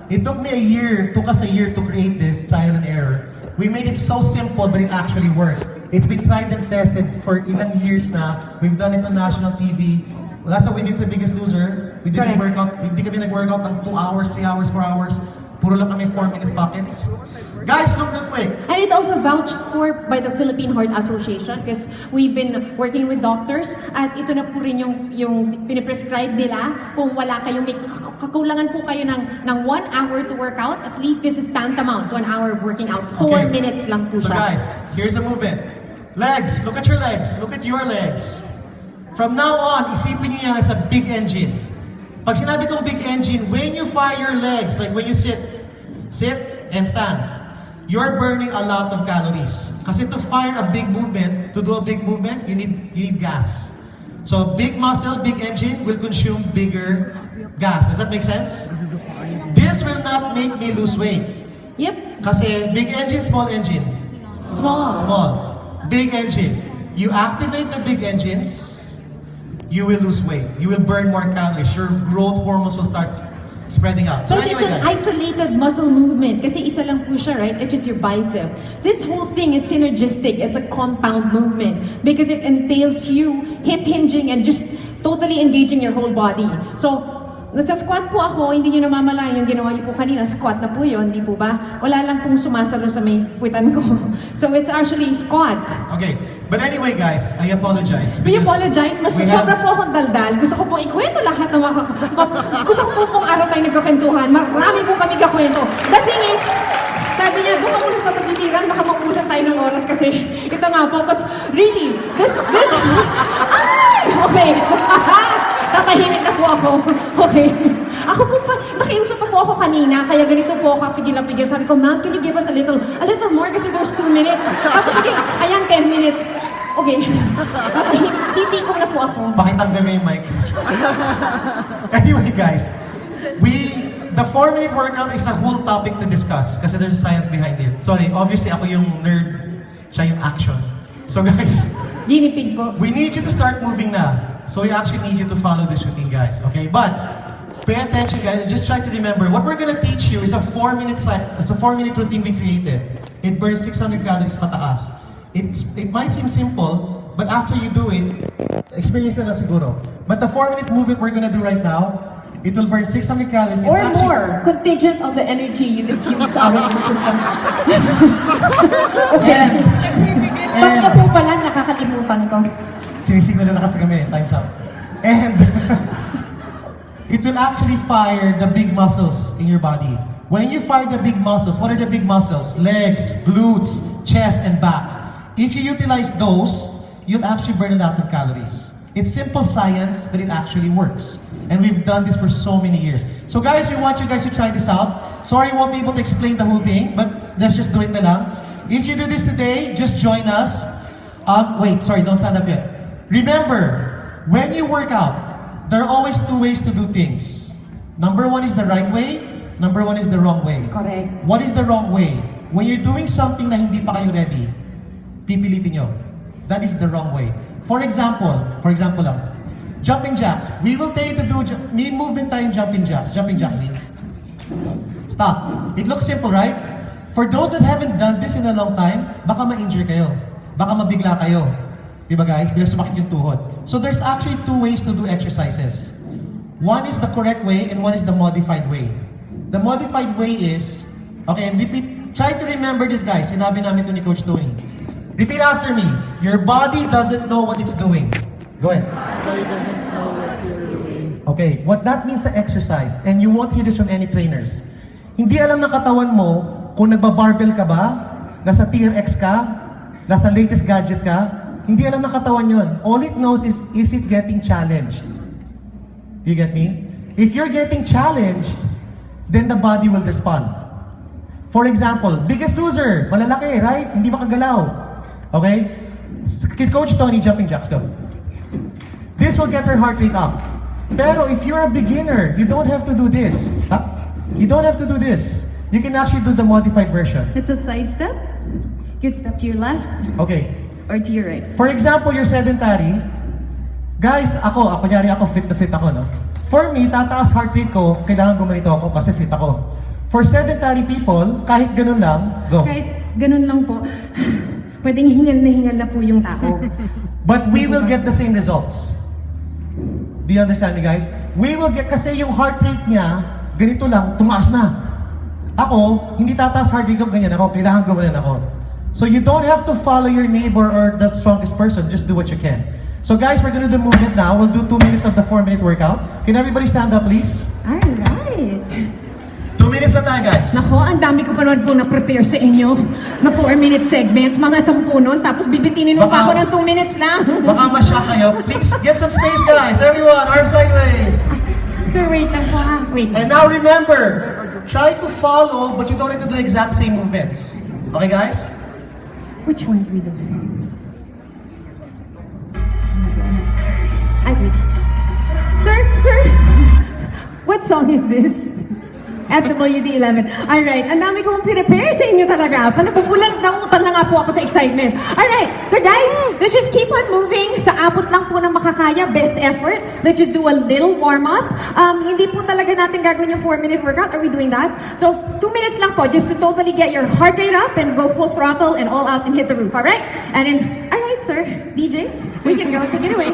It took me a year, took us a year to create this, trial and error. We made it so simple, but it actually works. It's been tried and tested for ilang years na. We've done it on national TV. That's how we did sa Biggest Loser. We didn't work out, hindi kami nag-workout ng 2 hours, 3 hours, 4 hours. Puro lang kami 4-minute pockets. Guys, look real quick. And it's also vouched for by the Philippine Heart Association because we've been working with doctors at ito na po rin yung piniprescribe nila kung wala kayong may kakulangan po kayo ng 1 hour to work out, at least this is tantamount to 1 hour of working out. 4 minutes lang po So siya. guys, here's a movement. Legs, look at your legs. Look at your legs. From now on, isipin niyo yan as a big engine. Pag sinabi kong big engine, when you fire your legs, like when you sit and stand, you're burning a lot of calories. Kasi to fire a big movement, to do a big movement, you need gas. So big muscle, big engine will consume bigger gas. Does that make sense? This will not make me lose weight. Yep. Kasi big engine, small engine. Small. Small. Big engine. You activate the big engines, you will lose weight. You will burn more calories. Your growth hormones will start spreading out. So But anyway, it's an guys. isolated muscle movement kasi isa lang po siya, right? It's just your bicep. This whole thing is synergistic. It's a compound movement because it entails you hip hinging and just totally engaging your whole body. So, nasa squat po ako, hindi nyo namamalayan yung ginawa niyo po kanina. Squat na po yun, di po ba? Wala lang pong sumasalo sa may puwitan ko. So, it's actually squat. Okay. But anyway, guys, I apologize. We because apologize, mas we have- sobra po akong daldal. Gusto ko pong ikwento lahat ng mga... Gusto ko pong araw tayo nagkakwentuhan. Marami po kami kakwento. The thing is, sabi niya, doon ka muna sa tablitiran, baka maubusan tayo ng oras kasi ito nga po. Because really, this... Ay! Okay. Tatahimik na po ako. Okay. Ako po pa, nakiusap pa po ako kanina, kaya ganito po ako, pigil na pigil. Sabi ko, ma'am, can you give us a little more kasi there's 2 minutes. Tapos sige, ayan, 10 minutes. Okay. Titikong na po ako. Pakitanggal nga yung mic. Anyway, guys, the 4-minute workout is a whole topic to discuss kasi there's a science behind it. Sorry, obviously ako yung nerd, siya yung action. So guys, Dinipig po. we need you to start moving na. So we actually need you to follow this routine, guys. Okay, but pay attention, guys. Just try to remember what we're gonna teach you is a 4-minute routine we created. It burns 600 calories pataas. It might seem simple, but after you do it, experience na siguro. But the 4-minute movement we're gonna do right now, it will burn 600 calories. It's Or actually, more, contingent of the energy you diffuse out of the system. And Bakit po pala nakakalimutan ko? sinisignal na kasi kami, time's up. And it will actually fire the big muscles in your body. When you fire the big muscles, what are the big muscles? Legs, glutes, chest, and back. If you utilize those, you'll actually burn a lot of calories. It's simple science, but it actually works. And we've done this for so many years. So guys, we want you guys to try this out. Sorry, we won't be able to explain the whole thing, but let's just do it na lang. If you do this today, just join us. Wait, sorry, don't stand up yet. Remember, when you work out, there are always 2 ways to do things. Number 1 is the right way, number 1 is the wrong way. Correct. What is the wrong way? When you're doing something na hindi pa kayo ready, pipilitin nyo. That is the wrong way. For example lang, jumping jacks. We will tell you to do, may movement tayong jumping jacks. Jumping jacks, see? Stop. It looks simple, right? For those that haven't done this in a long time, baka ma-injure kayo. Baka mabigla kayo. Diba guys? Bila sumakit yung tuhod. So there's actually 2 ways to do exercises. One is the correct way and one is the modified way. The modified way is, okay, and repeat, try to remember this guys. Sinabi namin to ni Coach Tony. Repeat after me. Your body doesn't know what it's doing. Go ahead. Body doesn't know what you're doing. Okay, what that means sa exercise, and you won't hear this from any trainers, hindi alam ng katawan mo kung nagba-barbell ka ba, nasa TRX ka, nasa latest gadget ka, hindi alam ng katawan yun. All it knows is it getting challenged? Do you get me? If you're getting challenged, then the body will respond. For example, Biggest Loser, malalaki, right? Hindi makagalaw. Okay? Coach Tony, jumping jacks, go. This will get her heart rate up. Pero if you're a beginner, you don't have to do this. Stop. You don't have to do this. You can actually do the modified version. It's a side step. Good step to your left Okay. or to your right. For example, you're sedentary. Guys, kunyari ako fit na fit ako, no? For me, tataas heart rate ko, kailangan gumanito ako kasi fit ako. For sedentary people, kahit ganun lang, go. Kahit ganun lang po, pwedeng hingal na po yung tao. But we will get the same results. Do you understand me, guys? We will get, kasi yung heart rate niya, ganito lang, tumaas na. Ako, hindi tataas heart rate ko, ganyan ako, kailangan gawin ako. So you don't have to follow your neighbor or that strongest person, just do what you can. So guys, we're gonna do the movement now. We'll do 2 minutes of the 4-minute workout. Can everybody stand up, please? Alright. 2 minutes na tayo, guys. Nako, ang dami ko pa naman po na-prepare sa inyo na 4-minute segments, mga 10 nun, tapos bibitinin mo pa Baka- ako ng 2 minutes lang. Baka masya kayo. Please, get some space, guys. Everyone, arms sideways. Sir, wait lang po ha. Wait. And now remember, try to follow, but you don't have to do the exact same movements. Okay, guys? Which one do we do? Ay, wait. Sir! What song is this? FWD11. Alright, ang dami kong prepare sa inyo talaga. Panapupulan, nauutan na nga po ako sa excitement. Alright, so guys, let's just keep on moving. Sa abot lang po ng makakaya, best effort. Let's just do a little warm-up. Hindi po talaga natin gagawin yung 4-minute workout. Are we doing that? So, 2 minutes lang po, just to totally get your heart rate up and go full throttle and all out and hit the roof, alright? And then, alright sir, DJ, we can go, take it away.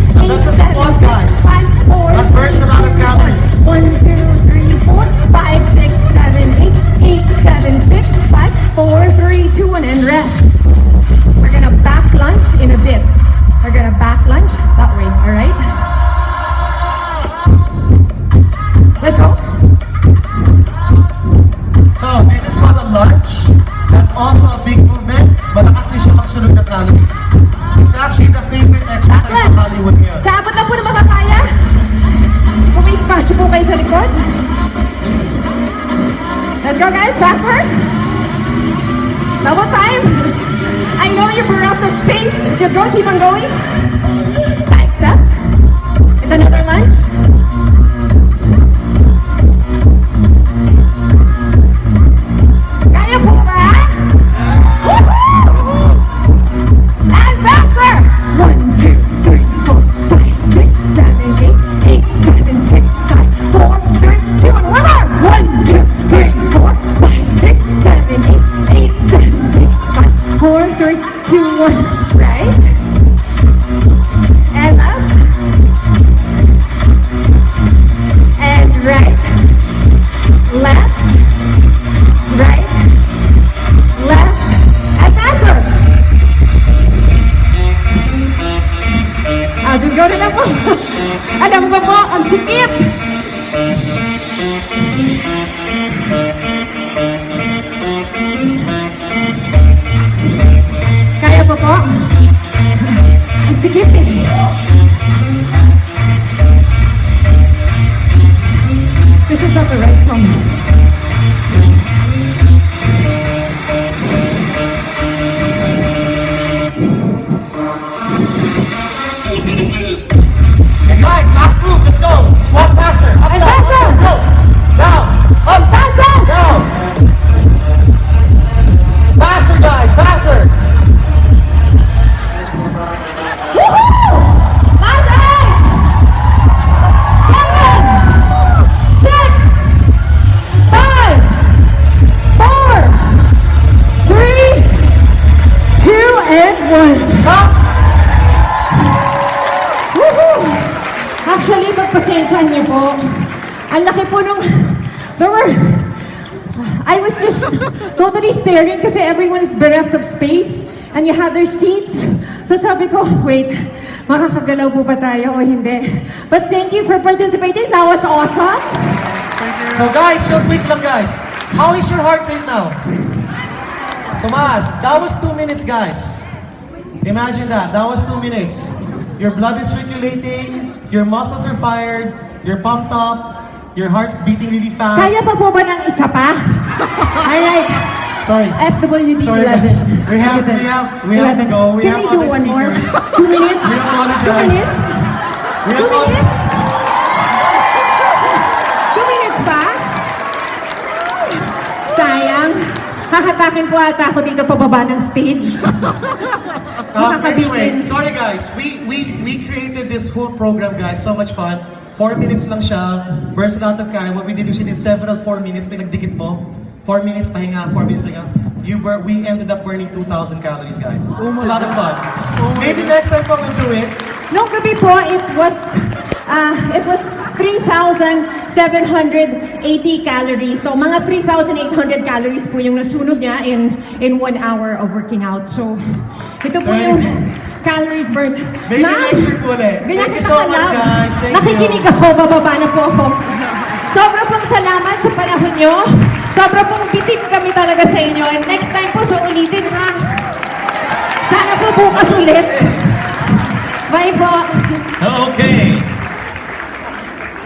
So that's a squat, guys. That burns a lot of calories. 1, 2, 3, 4, 5, 6, 7, 8, 8, 7, 6, 5, 4, 3, 2, 1, and rest. We're gonna back lunge in a bit. We're gonna back lunge that way, alright? Let's go. So this is called a lunge. That's also a big movement. Malakas din siya magsunog na calories. It's actually the favorite exercise Back of lunge. Hollywood ngayon. Sa abot lang po na makakaya. Kung may spasyo po kayo sa likod. Let's go guys, backward. Double time. I know you're out of space. Just go, keep on going. Side step. It's another lunge. Kaya po ba? Woohoo! And faster! 1, 2, 3, 4, 5, 6, 7, 8, 8, 7, 6, 5, 4, 3, 2, and one more! 1, 2, 3, 4, 5, 6, 7, 8, 8, 7, 6, 5, 4, 3, 2, 1. Right? And up. And right. Left. Right. Left. And faster. Just go na lang po. Alam mo po, ang sikip. Kaya po po. Ang sikip eh. This is not the right song. Hey guys, last move. Let's go. Squat faster. Up, And down, up, faster. down, go. Down, up, Faster. down. Faster, guys, faster. Woohoo! Last 8, 7, 6, 5, 4, 3, 2, and 1. Stop. Woohoo! Actually, pagpasensyahan niyo po. Ang laki po nung... I was just totally staring kasi everyone is bereft of space and you had their seats. So sabi ko, wait, makakagalaw po ba tayo o hindi? But thank you for participating. That was awesome. So guys, real quick lang guys. How is your heart rate now? Tomas, that was 2 minutes guys. Imagine that, that was 2 minutes. Your blood is circulating, your muscles are fired, you're pumped up, your heart's beating really fast. Kaya pa po ba ng isa pa? Alright. Sorry. FWD Sorry, 11. guys. We have to go. We Can have we do other one more? speakers. 2 minutes? We apologize. 2 minutes? We 2 apologize. minutes? 2 minutes pa? Sayang. Kakatakin po ata ako dito pababa ng stage. Anyway, sorry guys. We created this whole program, guys. So much fun. 4 minutes lang siya. Burst out of Kaya. What we did was we did several 4 minutes. Pinagdikit mo. 4 minutes pahinga. 4 minutes pahinga. We ended up burning 2,000 calories, guys. It's a lot of fun. Maybe next time we'll do it. Nung gabi po, it was 3,780 calories. So, mga 3,800 calories po yung nasunog niya in 1 hour of working out. So, ito po So, yung calories burned. Maybe Ma'am, next year po ulit. ganyan Thank you kita so much, kalab. guys. Thank Nakikinig you. ako, bababa na po ako. Sobra pong salamat sa panahon nyo. Sobra pong bitin kami talaga sa inyo. And next time po, so ulitin ha. Sana po bukas ulit. Bye po. Okay.